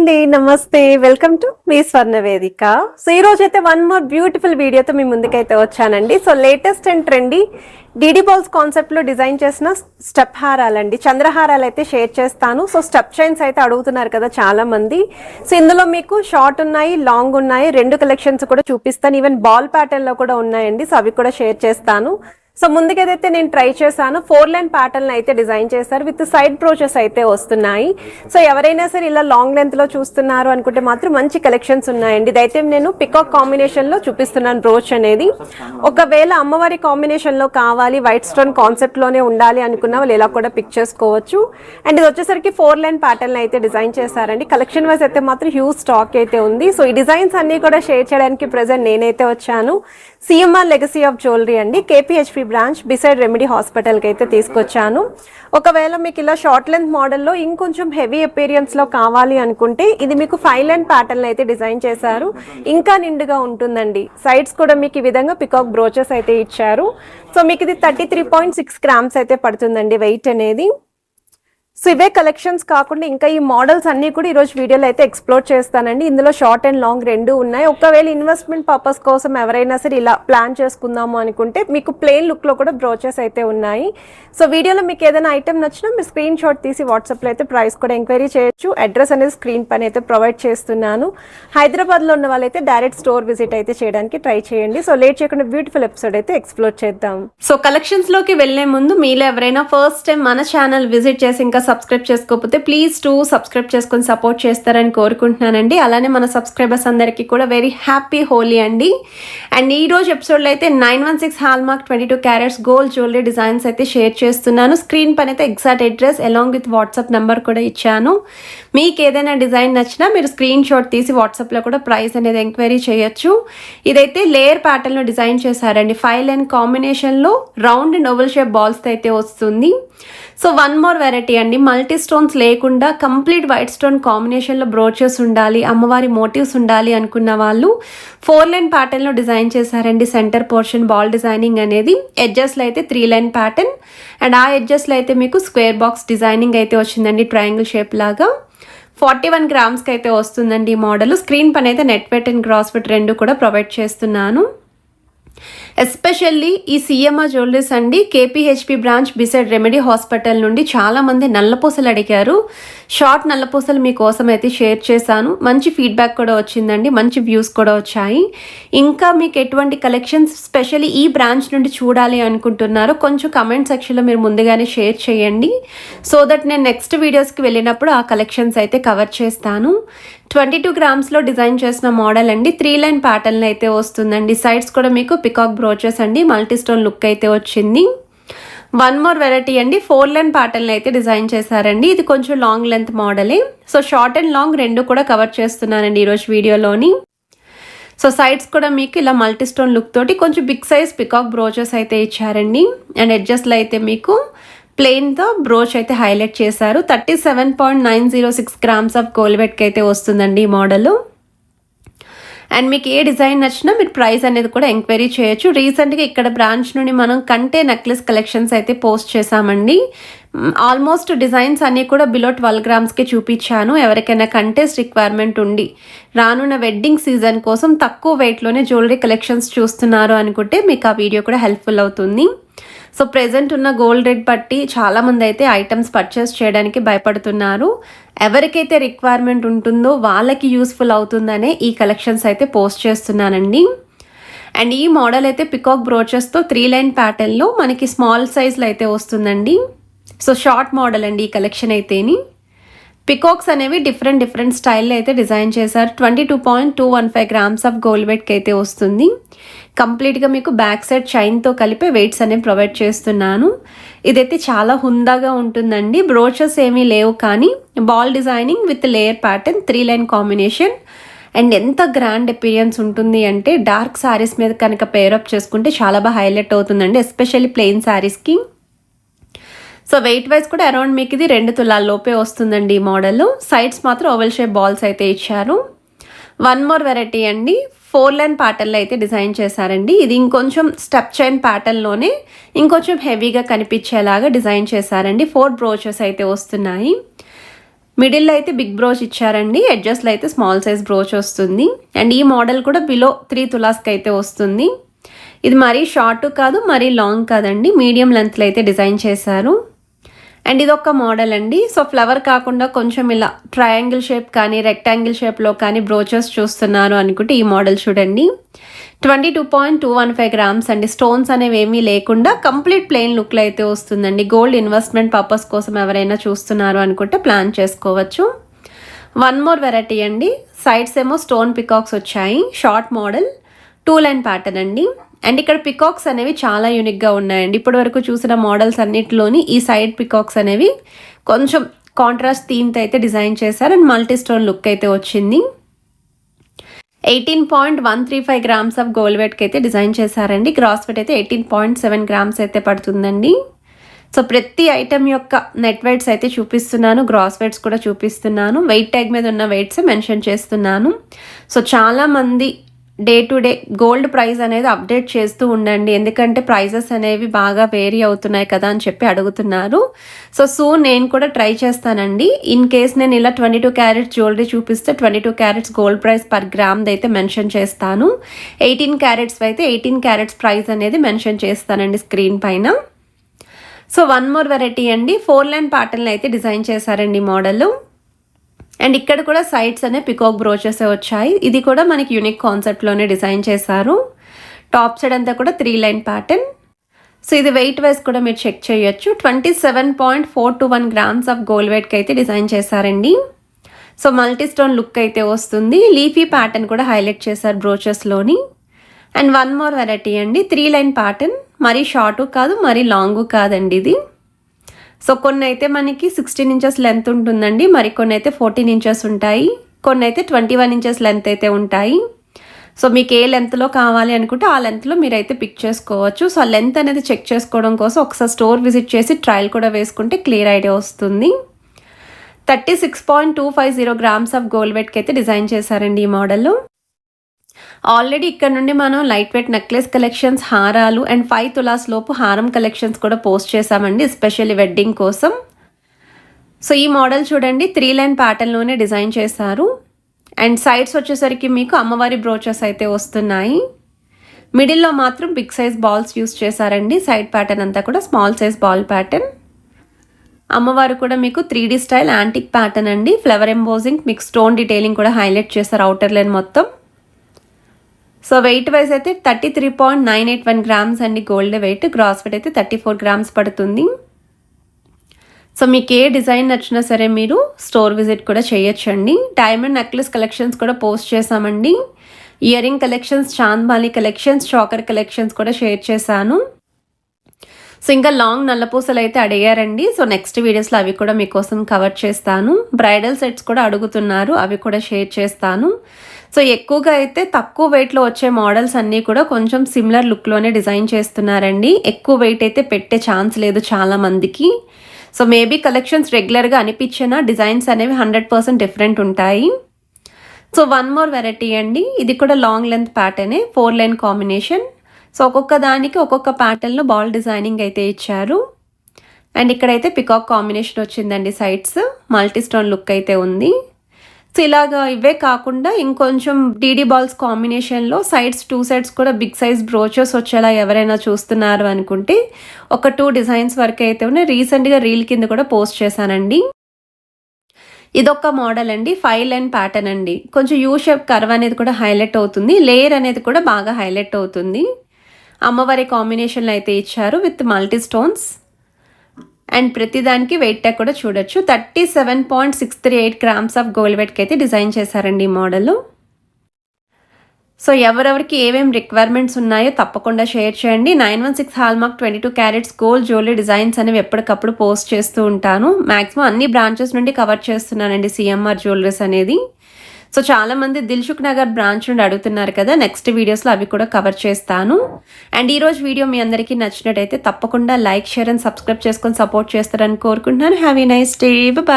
అండి, నమస్తే. Welcome to me స్వర్ణ వేదిక. సో ఈ రోజు అయితే వన్ మోర్ బ్యూటిఫుల్ వీడియోతో మీ ముందుకైతే వచ్చానండి. So latest and trendy DD balls concept లో డిజైన్ చేసిన స్టెప్ హారాలండి, చంద్రహారాలు అయితే షేర్ చేస్తాను. సో స్టెప్ చైన్స్ అయితే అడుగుతున్నారు కదా చాలా మంది. సో ఇందులో మీకు షార్ట్ ఉన్నాయి, లాంగ్ ఉన్నాయి, రెండు కలెక్షన్స్ కూడా చూపిస్తాను. ఈవెన్ బాల్ ప్యాటర్న్ లో కూడా ఉన్నాయండి. సో అవి కూడా షేర్ చేస్తాను. సో ముందుకైతే నేను ట్రై చేశాను. 4 లైన్ ప్యాటర్న్ అయితే డిజైన్ చేశారు, విత్ సైడ్ బ్రోచెస్ అయితే వస్తున్నాయి. సో ఎవరైనా సరే ఇలా లాంగ్ లెంత్ లో చూస్తున్నారు అనుకుంటే మాత్రం మంచి కలెక్షన్స్ ఉన్నాయండి. ఇదైతే నేను పికాక్ కాంబినేషన్ లో చూపిస్తున్నాను బ్రోచ్ అనేది. ఒకవేళ అమ్మవారి కాంబినేషన్ లో కావాలి, వైట్ స్టోన్ కాన్సెప్ట్ లోనే ఉండాలి అనుకున్న వాళ్ళు ఇలా కూడా పిక్ చేసుకోవచ్చు. అండ్ ఇది వచ్చేసరికి 4 లైన్ ప్యాటర్న్ అయితే డిజైన్ చేశారండి. కలెక్షన్ వైజ్ అయితే మాత్రం హ్యూజ్ స్టాక్ అయితే ఉంది. సో ఈ డిజైన్స్ అన్ని కూడా షేర్ చేయడానికి ప్రెసెంట్ నేనైతే వచ్చాను. సిఎంఆర్ లెగసీ ఆఫ్ జ్యువెలరీ అండి, కేపీహెచ్పి బ్రాంచ్ బిసైడ్ రెమెడీ హాస్పిటల్కి అయితే తీసుకొచ్చాను. ఒకవేళ మీకు ఇలా షార్ట్ లెంత్ మోడల్లో ఇంకొంచెం హెవీ అపీరియన్స్లో కావాలి అనుకుంటే ఇది మీకు 5 లైన్ ప్యాటర్న్ అయితే డిజైన్ చేశారు. ఇంకా నిండుగా ఉంటుందండి. సైడ్స్ కూడా మీకు ఈ విధంగా పికాక్ బ్రోచెస్ అయితే ఇచ్చారు. సో మీకు ఇది 33.6 గ్రామ్స్ అయితే పడుతుందండి వెయిట్ అనేది. సో ఇవే కలెక్షన్స్ కాకుండా ఇంకా ఈ మోడల్స్ అన్ని కూడా ఈరోజు వీడియోలో అయితే ఎక్స్ప్లోర్ చేస్తానండి. ఇందులో షార్ట్ అండ్ లాంగ్ రెండు ఉన్నాయి. ఒకవేళ ఇన్వెస్ట్మెంట్ పర్పస్ కోసం ఎవరైనా సరే ఇలా ప్లాన్ చేసుకుందాము అనుకుంటే మీకు ప్లెయిన్ లుక్లో కూడా బ్రోచెస్ అయితే ఉన్నాయి. సో వీడియోలో మీకు ఏదైనా ఐటమ్ నచ్చినా మీరు స్క్రీన్ షాట్ తీసి వాట్సాప్లో అయితే ప్రైస్ కూడా ఎంక్వైరీ చేయొచ్చు. అడ్రస్ అనేది స్క్రీన్ పైన అయితే ప్రొవైడ్ చేస్తున్నాను. హైదరాబాద్లో ఉన్న వాళ్ళైతే డైరెక్ట్ స్టోర్ విజిట్ అయితే చేయడానికి ట్రై చేయండి. సో లేట్ చేయకుండా బ్యూటిఫుల్ ఎపిసోడ్ అయితే ఎక్స్ప్లోర్ చేద్దాం. సో కలెక్షన్స్లోకి వెళ్లే ముందు మీలో ఎవరైనా ఫస్ట్ టైం మన ఛానల్ విజిట్ చేసి ఇంకా సబ్స్క్రైబ్ చేసుకోకపోతే ప్లీజ్ సబ్స్క్రైబ్ చేసుకొని సపోర్ట్ చేస్తారని కోరుకుంటున్నానండి. అలానే మన సబ్స్క్రైబర్స్ అందరికీ కూడా వెరీ హ్యాపీ హోలీ అండి. అండ్ ఈ రోజు ఎపిసోడ్లో అయితే 916 hallmark 22 carats gold jewellery designs అయితే షేర్ చేస్తున్నాను. స్క్రీన్ పైన అయితే exact address along with WhatsApp number కూడా ఇచ్చాను. మీకు ఏదైనా డిజైన్ నచ్చినా మీరు స్క్రీన్ షాట్ తీసి వాట్సాప్లో కూడా ప్రైస్ అనేది ఎంక్వైరీ చేయొచ్చు. ఇదైతే లేయర్ ప్యాటర్న్లో డిజైన్ చేశారండి. 5 లైన్ కాంబినేషన్లో round and oval shape balls అయితే వస్తుంది. సో వన్ మోర్ వెరైటీ అండి, మల్టీ స్టోన్స్ లేకుండా కంప్లీట్ వైట్ స్టోన్ కాంబినేషన్లో బ్రోచెస్ ఉండాలి, అమ్మవారి మోటివ్స్ ఉండాలి అనుకున్న వాళ్ళు 4 లైన్ ప్యాటర్న్లో డిజైన్ చేశారండి. సెంటర్ పోర్షన్ బాల్ డిజైనింగ్ అనేది, ఎడ్జెస్లో అయితే 3 లైన్ ప్యాటర్న్ అండ్ ఆ ఎడ్జెస్లో అయితే మీకు స్క్వేర్ బాక్స్ డిజైనింగ్ అయితే వచ్చిందండి, ట్రయాంగిల్ షేప్ లాగా. 41 గ్రామ్స్కి అయితే వస్తుందండి ఈ మోడల్. స్క్రీన్ పైన అయితే net weight and gross weight రెండు కూడా ప్రొవైడ్ చేస్తున్నాను. ఎస్పెషల్లీ ఈ సిఎంఆర్ జ్యువెలరీస్ అండి, KPHB branch beside remedy hospital నుండి చాలామంది నల్లపూసలు అడిగారు. షార్ట్ నల్లపూసలు మీకోసం అయితే షేర్ చేశాను. మంచి ఫీడ్బ్యాక్ కూడా వచ్చిందండి, మంచి వ్యూస్ కూడా వచ్చాయి. ఇంకా మీకు ఎటువంటి కలెక్షన్స్ స్పెషల్లీ ఈ బ్రాంచ్ నుండి చూడాలి అనుకుంటున్నారో కొంచెం కమెంట్ సెక్షన్లో మీరు ముందుగానే షేర్ చేయండి. సో దట్ నేను నెక్స్ట్ వీడియోస్కి వెళ్ళినప్పుడు ఆ కలెక్షన్స్ అయితే కవర్ చేస్తాను. 22 గ్రామ్స్లో డిజైన్ చేసిన మోడల్ అండి. 3 లైన్ ప్యాటర్న్ అయితే వస్తుందండి. సైడ్స్ కూడా మీకు పికాక్ బ్రోచెస్ అండి, మల్టీ స్టోన్ లుక్ అయితే వచ్చింది. వన్ మోర్ వెరైటీ అండి, 4 లైన్ ప్యాటర్న్ అయితే డిజైన్ చేశారండి. ఇది కొంచెం లాంగ్ లెంత్ మోడలే. సో షార్ట్ అండ్ లాంగ్ రెండు కూడా కవర్ చేస్తున్నానండి ఈరోజు వీడియోలోని. సో సైడ్స్ కూడా మీకు ఇలా మల్టీ స్టోన్ లుక్ తోటి కొంచెం బిగ్ సైజ్ పికాక్ బ్రోచెస్ అయితే ఇచ్చారండి. అండ్ ఎడ్జస్ట్లో అయితే మీకు ప్లెయిన్తో బ్రోచ్ అయితే హైలైట్ చేశారు. 37.906 గ్రామ్స్ ఆఫ్ గోల్డ్ వెయిట్కి అయితే వస్తుందండి ఈ మోడల్. అండ్ మీకు ఏ డిజైన్ నచ్చినా మీరు ప్రైస్ అనేది కూడా ఎంక్వైరీ చేయొచ్చు. రీసెంట్గా ఇక్కడ బ్రాంచ్ నుండి మనం కంటే నెక్లెస్ కలెక్షన్స్ అయితే పోస్ట్ చేశామండి. ఆల్మోస్ట్ డిజైన్స్ అన్నీ కూడా బిలో 12 గ్రామ్స్కి చూపించాను. ఎవరికైనా కంటెస్ట్ రిక్వైర్మెంట్ ఉండి రానున్న వెడ్డింగ్ సీజన్ కోసం తక్కువ వెయిట్లోనే జ్యువెలరీ కలెక్షన్స్ చూస్తున్నారు అనుకుంటే మీకు ఆ వీడియో కూడా హెల్ప్ఫుల్ అవుతుంది. సో ప్రెజెంట్ ఉన్న గోల్డ్ రేట్ బట్టి చాలామంది అయితే ఐటమ్స్ పర్చేస్ చేయడానికి భయపడుతున్నారు. ఎవరికైతే రిక్వైర్మెంట్ ఉంటుందో వాళ్ళకి యూస్ఫుల్ అవుతుందనే ఈ కలెక్షన్స్ అయితే పోస్ట్ చేస్తున్నానండి. అండ్ ఈ మోడల్ అయితే పికాక్ బ్రోచెస్తో 3 లైన్ ప్యాటర్న్లో మనకి స్మాల్ సైజ్లో అయితే వస్తుందండి. సో షార్ట్ మోడల్ అండి ఈ కలెక్షన్ అయితేని. పికాక్స్ అనేవి డిఫరెంట్ స్టైల్లో అయితే డిజైన్ చేశారు. 22.215 గ్రామ్స్ ఆఫ్ గోల్డ్ వెయిట్కి అయితే వస్తుంది. కంప్లీట్గా మీకు బ్యాక్ సైడ్ చైన్తో కలిపి వెయిట్స్ అనేవి ప్రొవైడ్ చేస్తున్నాను. ఇదైతే చాలా హుందాగా ఉంటుందండి. బ్రోచెస్ ఏమీ లేవు కానీ ball designing with layer pattern 3 line combination. And ఎంత గ్రాండ్ అపీరియన్స్ ఉంటుంది అంటే డార్క్ శారీస్ మీద కనుక పేరప్ చేసుకుంటే చాలా బాగా హైలైట్ అవుతుందండి, ఎస్పెషల్లీ ప్లెయిన్ శారీస్కి. సో వెయిట్ వైజ్ కూడా అరౌండ్ మీకు ఇది 2 తులాల లోపే వస్తుందండి ఈ మోడల్. సైడ్స్ మాత్రం ఓవెల్ షేప్ బాల్స్ అయితే ఇచ్చారు. వన్ మోర్ వెరైటీ అండి, 4 లైన్ ప్యాటర్న్లో అయితే డిజైన్ చేశారండి. ఇది ఇంకొంచెం స్టెప్ చైన్ ప్యాటర్న్లోనే ఇంకొంచెం హెవీగా కనిపించేలాగా డిజైన్ చేశారండి. 4 బ్రోచెస్ అయితే వస్తున్నాయి. మిడిల్లో అయితే బిగ్ బ్రోచ్ ఇచ్చారండి, ఎడ్జస్ట్లో అయితే స్మాల్ సైజ్ బ్రోచ్ వస్తుంది. అండ్ ఈ మోడల్ కూడా బిలో 3 తులాస్కి అయితే వస్తుంది. ఇది మరీ షార్ట్ కాదు, మరీ లాంగ్ కాదండి, మీడియం లెంత్లో అయితే డిజైన్ చేశారు. అండ్ ఇదొక మోడల్ అండి. సో ఫ్లవర్ కాకుండా కొంచెం ఇలా ట్రయాంగిల్ షేప్ కానీ రెక్టాంగిల్ షేప్లో కానీ బ్రోచెస్ చూస్తున్నారు అనుకుంటే ఈ మోడల్ చూడండి. 22.215 గ్రామ్స్ అండి. స్టోన్స్ అనేవి ఏమీ లేకుండా కంప్లీట్ ప్లెయిన్ లుక్లో అయితే వస్తుందండి. గోల్డ్ ఇన్వెస్ట్మెంట్ పర్పస్ కోసం ఎవరైనా చూస్తున్నారు అనుకుంటే ప్లాన్ చేసుకోవచ్చు. వన్ మోర్ వెరైటీ అండి. సైడ్స్ ఏమో స్టోన్ పికాక్స్ వచ్చాయి. షార్ట్ మోడల్ 2 లైన్ ప్యాటర్న్ అండి. అండ్ ఇక్కడ పికాక్స్ అనేవి చాలా యూనిక్గా ఉన్నాయండి. ఇప్పటి వరకు చూసిన మోడల్స్ అన్నిటిలోని ఈ సైడ్ పికాక్స్ అనేవి కొంచెం కాంట్రాస్ట్ థీమ్తో అయితే డిజైన్ చేశారు. అండ్ మల్టీ స్టోన్ లుక్ అయితే వచ్చింది. 18.135 గ్రామ్స్ ఆఫ్ గోల్డ్ వెయిట్కి అయితే డిజైన్ చేశారండి. గ్రాస్ వెయిట్ అయితే 18.7 గ్రామ్స్ అయితే పడుతుందండి. సో ప్రతి ఐటమ్ యొక్క నెట్ వెయిట్స్ అయితే చూపిస్తున్నాను, గ్రాస్ వెయిట్స్ కూడా చూపిస్తున్నాను. వెయిట్ ట్యాగ్ మీద ఉన్న వెయిట్స్ మెన్షన్ చేస్తున్నాను. సో చాలామంది day to day gold price అనేది అప్డేట్ చేస్తూ ఉండండి, ఎందుకంటే ప్రైజెస్ అనేవి బాగా వేరీ అవుతున్నాయి కదా అని చెప్పి అడుగుతున్నారు. సో సూన్ నేను కూడా ట్రై చేస్తానండి. ఇన్ కేస్ నేను ఇలా 22 క్యారెట్స్ జ్యువెలరీ చూపిస్తే 22 carats gold price per gram అయితే మెన్షన్ చేస్తాను. 18 క్యారెట్స్ అయితే 18 క్యారెట్స్ ప్రైస్ అనేది మెన్షన్ చేస్తానండి స్క్రీన్ పైన. సో వన్ మోర్ వెరైటీ అండి. 4 లైన్ ప్యాటర్న్లు అయితే డిజైన్ చేశారండి మోడల్. అండ్ ఇక్కడ కూడా సైడ్స్ అనే పికాక్ బ్రోచెస్ వచ్చాయి. ఇది కూడా మనకి యూనిక్ కాన్సెప్ట్లోనే డిజైన్ చేశారు. టాప్ సైడ్ అంతా కూడా 3 లైన్ ప్యాటర్న్. సో ఇది వెయిట్ వైజ్ కూడా మీరు చెక్ చేయొచ్చు. 27.421 గ్రామ్స్ ఆఫ్ గోల్డ్ వెయిట్కి అయితే డిజైన్ చేశారండి. సో మల్టీ స్టోన్ లుక్ అయితే వస్తుంది. లీఫీ ప్యాటర్న్ కూడా హైలైట్ చేశారు బ్రోచెస్లోని. అండ్ వన్ మోర్ వెరైటీ అండి. 3 లైన్ ప్యాటర్న్. మరీ షార్టు కాదు, మరీ లాంగు కాదండి ఇది. సో కొన్ని అయితే మనకి 16 ఇంచెస్ లెంత్ ఉంటుందండి, మరికొన్ని అయితే 14 ఇంచెస్ ఉంటాయి, కొన్ని అయితే 21 ఇంచెస్ లెంత్ అయితే ఉంటాయి. సో మీకు ఏ లెంత్లో కావాలి అనుకుంటే ఆ లెంత్లో మీరైతే పిక్ చేసుకోవచ్చు. సో ఆ లెంత్ అనేది చెక్ చేసుకోవడం కోసం ఒకసారి స్టోర్ విజిట్ చేసి ట్రయల్ కూడా వేసుకుంటే క్లియర్ ఐడియా వస్తుంది. 36.250 గ్రామ్స్ ఆఫ్ గోల్డ్ వెయిట్కి అయితే డిజైన్ చేశారండి ఈ మోడల్. ఆల్రెడీ ఇక్కడ నుండి మనం లైట్ వెయిట్ నెక్లెస్ కలెక్షన్స్, హారాలు అండ్ 5 తులాస్ లోపు హారం కలెక్షన్స్ కూడా పోస్ట్ చేశామండి, ఎస్పెషల్లీ వెడ్డింగ్ కోసం. సో ఈ మోడల్ చూడండి, 3 లైన్ ప్యాటర్న్లోనే డిజైన్ చేశారు. అండ్ సైడ్స్ వచ్చేసరికి మీకు అమ్మవారి బ్రోచెస్ అయితే వస్తున్నాయి. మిడిల్లో మాత్రం బిగ్ సైజ్ బాల్స్ యూస్ చేశారండి. సైడ్ ప్యాటర్న్ అంతా కూడా స్మాల్ సైజ్ బాల్ ప్యాటర్న్. అమ్మవారు కూడా మీకు 3D స్టైల్ యాంటిక్ ప్యాటర్న్ అండి. ఫ్లవర్ ఎంబోజింగ్, మీకు స్టోన్ డీటెయిలింగ్ కూడా హైలైట్ చేశారు అవుటర్ లైన్ మొత్తం. సో వెయిట్ వైజ్ అయితే 33.981 గ్రామ్స్ అండి గోల్డ్ వెయిట్. గ్రాస్ వెయిట్ అయితే 34 గ్రామ్స్ పడుతుంది. సో మీకు ఏ డిజైన్ నచ్చినా సరే మీరు స్టోర్ విజిట్ కూడా చేయొచ్చండి. డైమండ్ నెక్లెస్ కలెక్షన్స్ కూడా పోస్ట్ చేశామండి. Ear ring collections, chandbali collections, choker collections కూడా షేర్ చేశాను. సో ఇంకా లాంగ్ నల్లపూసలు అయితే అడిగారండి. సో నెక్స్ట్ వీడియోస్లో అవి కూడా మీకోసం కవర్ చేస్తాను. బ్రైడల్ సెట్స్ కూడా అడుగుతున్నారు, అవి కూడా షేర్ చేస్తాను. సో ఎక్కువగా అయితే తక్కువ వెయిట్లో వచ్చే మోడల్స్ అన్నీ కూడా కొంచెం సిమిలర్ లుక్లోనే డిజైన్ చేస్తున్నారండి. ఎక్కువ వెయిట్ అయితే పెట్టే ఛాన్స్ లేదు చాలా మందికి. సో మేబీ కలెక్షన్స్ రెగ్యులర్గా అనిపించిన డిజైన్స్ అనేవి 100% డిఫరెంట్ ఉంటాయి. సో వన్ మోర్ వెరైటీ అండి. ఇది కూడా లాంగ్ లెంత్ ప్యాటర్నే, 4 లైన్ కాంబినేషన్. సో ఒక్కొక్క దానికి ఒక్కొక్క ప్యాటర్న్లో బాల్ డిజైనింగ్ అయితే ఇచ్చారు. అండ్ ఇక్కడైతే పికాక్ కాంబినేషన్ వచ్చిందండి. సైడ్స్ మల్టీ స్టోన్ లుక్ అయితే ఉంది. సో ఇలాగా ఇవే కాకుండా ఇంకొంచెం డీడీ బాల్స్ కాంబినేషన్లో సైడ్స్ 2 సైడ్స్ కూడా బిగ్ సైజ్ బ్రోచెస్ వచ్చేలా ఎవరైనా చూస్తున్నారు అనుకుంటే ఒక 2 డిజైన్స్ వరకు అయితే ఉన్నాయి. రీసెంట్గా రీల్ కింద కూడా పోస్ట్ చేశానండి. ఇదొక మోడల్ అండి. 5 లైన్ ప్యాటర్న్ అండి. కొంచెం యూ షేప్ కర్వ్ అనేది కూడా హైలైట్ అవుతుంది. లేయర్ అనేది కూడా బాగా హైలైట్ అవుతుంది. అమ్మవారి కాంబినేషన్లో అయితే ఇచ్చారు విత్ మల్టీ స్టోన్స్. అండ్ ప్రతిదానికి వెయిట్ ట్యాగ్ కూడా చూడొచ్చు. 37.638 గ్రామ్స్ ఆఫ్ గోల్డ్ వెయిట్కి అయితే డిజైన్ చేశారండి ఈ మోడల్. సో ఎవరెవరికి ఏమేమి రిక్వైర్మెంట్స్ ఉన్నాయో తప్పకుండా షేర్ చేయండి. 916 hallmark 22 carats gold jewellery designs అనేవి ఎప్పటికప్పుడు పోస్ట్ చేస్తూ ఉంటాను. మ్యాక్సిమం అన్ని బ్రాంచెస్ నుండి కవర్ చేస్తున్నానండి సిఎంఆర్ జ్యువెలరీస్ అనేది. సో చాలామంది దిల్సుఖ్ నగర్ బ్రాంచ్ నుండి అడుగుతున్నారు కదా, నెక్స్ట్ వీడియోస్లో అవి కూడా కవర్ చేస్తాను. అండ్ ఈరోజు వీడియో మీ అందరికీ నచ్చినట్టయితే తప్పకుండా లైక్, షేర్ అండ్ సబ్స్క్రైబ్ చేసుకొని సపోర్ట్ చేస్తారని కోరుకుంటున్నాను. Have a nice day. Bye.